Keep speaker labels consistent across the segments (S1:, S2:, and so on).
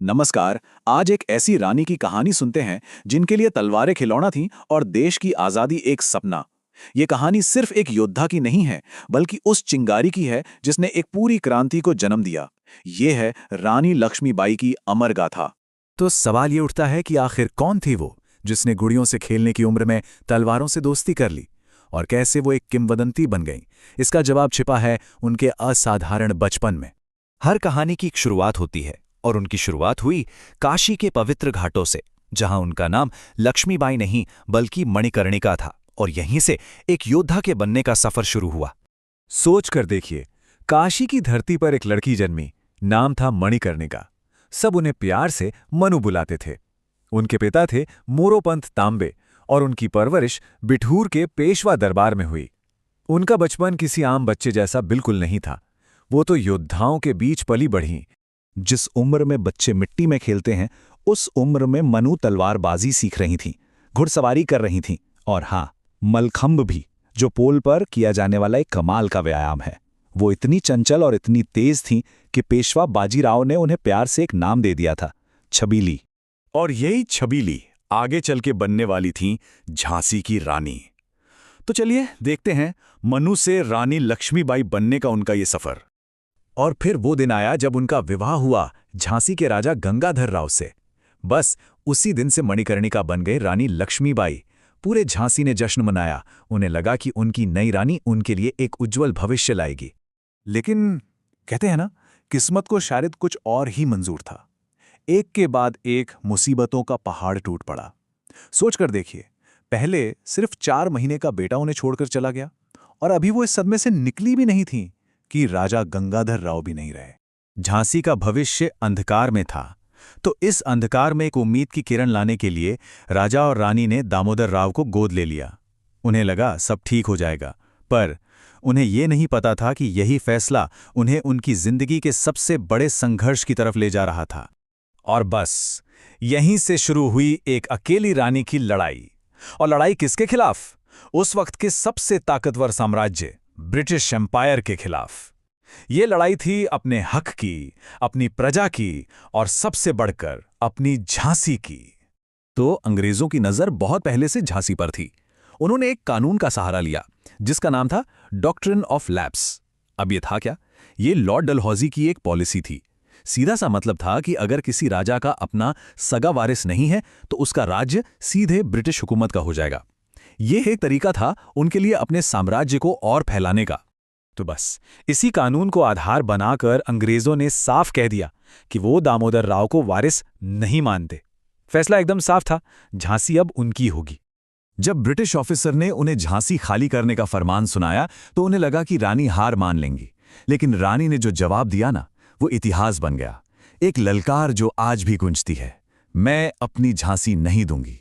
S1: नमस्कार। आज एक ऐसी रानी की कहानी सुनते हैं जिनके लिए तलवारें खिलौना थीं और देश की आज़ादी एक सपना। ये कहानी सिर्फ एक योद्धा की नहीं है, बल्कि उस चिंगारी की है जिसने एक पूरी क्रांति को जन्म दिया। ये है रानी लक्ष्मीबाई की अमर गाथा।
S2: तो सवाल ये उठता है कि आखिर कौन थी वो जिसने गुड़ियों से खेलने की उम्र में तलवारों से दोस्ती कर ली, और कैसे वो एक किंवदंती बन गई। इसका जवाब छिपा है उनके असाधारण बचपन में। हर कहानी की एक शुरुआत होती है, और उनकी शुरुआत हुई काशी के पवित्र घाटों से, जहां उनका नाम लक्ष्मीबाई नहीं बल्कि मणिकर्णिका था, और यहीं से एक योद्धा के बनने का सफर शुरू हुआ। सोच कर देखिए, काशी की धरती पर एक लड़की जन्मी, नाम था मणिकर्णिका। सब उन्हें प्यार से मनु बुलाते थे। उनके पिता थे मोरोपंत तांबे, और उनकी परवरिश बिठूर के पेशवा दरबार में हुई। उनका बचपन किसी आम बच्चे जैसा बिल्कुल नहीं था। वो तो योद्धाओं के बीच पली बढ़ी। जिस उम्र में बच्चे मिट्टी में खेलते हैं, उस उम्र में मनु तलवारबाजी सीख रही थीं, घुड़सवारी कर रही थीं, और हाँ, मलखंभ भी, जो पोल पर किया जाने वाला एक कमाल का व्यायाम है। वो इतनी चंचल और इतनी तेज थीं कि पेशवा बाजीराव ने उन्हें प्यार से एक नाम दे दिया था, छबीली। और यही छबीली आगे चल के बनने वाली थीं झांसी की रानी। तो चलिए देखते हैं मनु से रानी लक्ष्मीबाई बनने का उनका ये सफर। और फिर वो दिन आया जब उनका विवाह हुआ झांसी के राजा गंगाधर राव से। बस उसी दिन से मणिकर्णिका बन गए रानी लक्ष्मीबाई। पूरे झांसी ने जश्न मनाया। उन्हें लगा कि उनकी नई रानी उनके लिए एक उज्जवल भविष्य लाएगी। लेकिन कहते हैं ना, किस्मत को शायद कुछ और ही मंजूर था। एक के बाद एक मुसीबतों का पहाड़ टूट पड़ा। सोचकर देखिए, पहले सिर्फ 4 महीने का बेटा उन्हें छोड़कर चला गया, और अभी वो इस सदमे से निकली भी नहीं थी कि राजा गंगाधर राव भी नहीं रहे। झांसी का भविष्य अंधकार में था। तो इस अंधकार में एक उम्मीद की किरण लाने के लिए राजा और रानी ने दामोदर राव को गोद ले लिया। उन्हें लगा सब ठीक हो जाएगा, पर उन्हें यह नहीं पता था कि यही फैसला उन्हें उनकी जिंदगी के सबसे बड़े संघर्ष की तरफ ले जा रहा था। और बस यहीं से शुरू हुई एक अकेली रानी की लड़ाई। और लड़ाई किसके खिलाफ? उस वक्त के सबसे ताकतवर साम्राज्य ब्रिटिश एम्पायर के खिलाफ। ये लड़ाई थी अपने हक की, अपनी प्रजा की, और सबसे बढ़कर अपनी झांसी की। तो अंग्रेजों की नजर बहुत पहले से झांसी पर थी। उन्होंने एक कानून का सहारा लिया जिसका नाम था डॉक्ट्रिन ऑफ लैप्स। अब ये था क्या? ये लॉर्ड डलहौजी की एक पॉलिसी थी। सीधा सा मतलब था कि अगर किसी राजा का अपना सगा वारिस नहीं है तो उसका राज्य सीधे ब्रिटिश हुकूमत का हो जाएगा। यह एक तरीका था उनके लिए अपने साम्राज्य को और फैलाने का। तो बस इसी कानून को आधार बनाकर अंग्रेजों ने साफ कह दिया कि वो दामोदर राव को वारिस नहीं मानते। फैसला एकदम साफ था, झांसी अब उनकी होगी। जब ब्रिटिश ऑफिसर ने उन्हें झांसी खाली करने का फरमान सुनाया तो उन्हें लगा कि रानी हार मान लेंगी। लेकिन रानी ने जो जवाब दिया ना, वो इतिहास बन गया। एक ललकार जो आज भी गूंजती है, मैं अपनी झांसी नहीं दूंगी।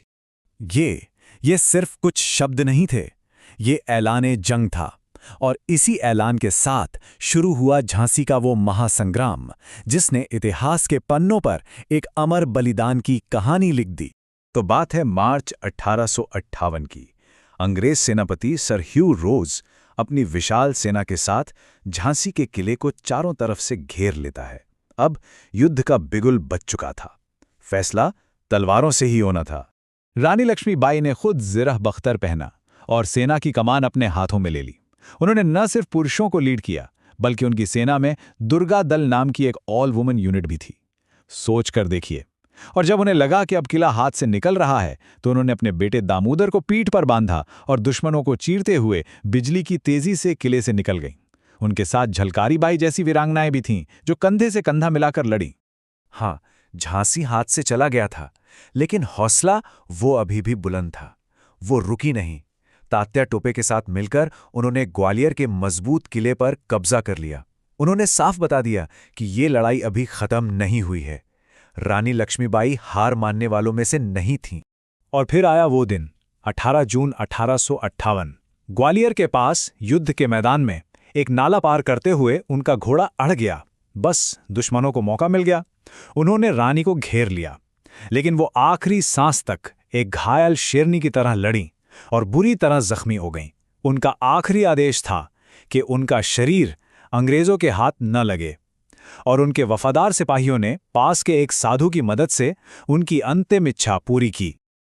S2: ये सिर्फ कुछ शब्द नहीं थे, ये ऐलाने जंग था। और इसी ऐलान के साथ शुरू हुआ झांसी का वो महासंग्राम जिसने इतिहास के पन्नों पर एक अमर बलिदान की कहानी लिख दी। तो बात है मार्च 1858 की। अंग्रेज सेनापति सर ह्यू रोज अपनी विशाल सेना के साथ झांसी के किले को चारों तरफ से घेर लेता है। अब युद्ध का बिगुल बज चुका था। फैसला तलवारों से ही होना था। रानी लक्ष्मीबाई ने खुद ज़िरह बख्तर पहना और सेना की कमान अपने हाथों में ले ली। उन्होंने न सिर्फ पुरुषों को लीड किया, बल्कि उनकी सेना में दुर्गा दल नाम की एक ऑल वुमन यूनिट भी थी। सोच कर देखिए। और जब उन्हें लगा कि अब किला हाथ से निकल रहा है, तो उन्होंने अपने बेटे दामोदर को पीठ पर बांधा और दुश्मनों को चीरते हुए बिजली की तेजी से किले से निकल गईं। उनके साथ झलकारी बाई जैसी वीरांगनाएं भी थीं, जो कंधे से कंधा मिलाकर लड़ीं। हाँ, झांसी हाथ से चला गया था, लेकिन हौसला वो अभी भी बुलंद था। वो रुकी नहीं। तात्या टोपे के साथ मिलकर उन्होंने ग्वालियर के मजबूत किले पर कब्जा कर लिया। उन्होंने साफ बता दिया कि ये लड़ाई अभी खत्म नहीं हुई है। रानी लक्ष्मीबाई हार मानने वालों में से नहीं थीं। और फिर आया वो दिन, 18 जून 1858। ग्वालियर के पास युद्ध के मैदान में एक नाला पार करते हुए उनका घोड़ा अड़ गया। बस दुश्मनों को मौका मिल गया। उन्होंने रानी को घेर लिया, लेकिन वो आखिरी सांस तक एक घायल शेरनी की तरह लड़ी और बुरी तरह जख्मी हो गईं। उनका आखिरी आदेश था कि उनका शरीर अंग्रेजों के हाथ न लगे।
S1: और उनके वफादार सिपाहियों ने पास के एक साधु की मदद से उनकी अंतिम इच्छा पूरी की।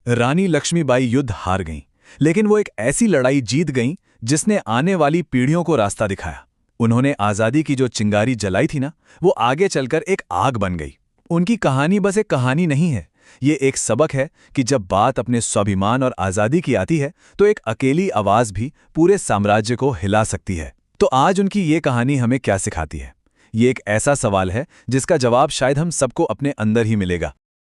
S2: रानी लक्ष्मीबाई युद्ध हार गईं, लेकिन वो एक ऐसी लड़ाई जीत गईं जिसने आने वाली पीढ़ियों को रास्ता दिखाया। उन्होंने आज़ादी की जो चिंगारी जलाई थी ना, वो आगे चलकर एक आग बन गई। उनकी कहानी बस एक कहानी नहीं है, ये एक सबक है कि जब बात अपने स्वाभिमान और आज़ादी की आती है तो एक अकेली आवाज़ भी पूरे साम्राज्य को हिला सकती है। तो आज उनकी ये कहानी हमें क्या सिखाती है? ये एक ऐसा सवाल है जिसका जवाब शायद हम सबको अपने अंदर ही मिलेगा।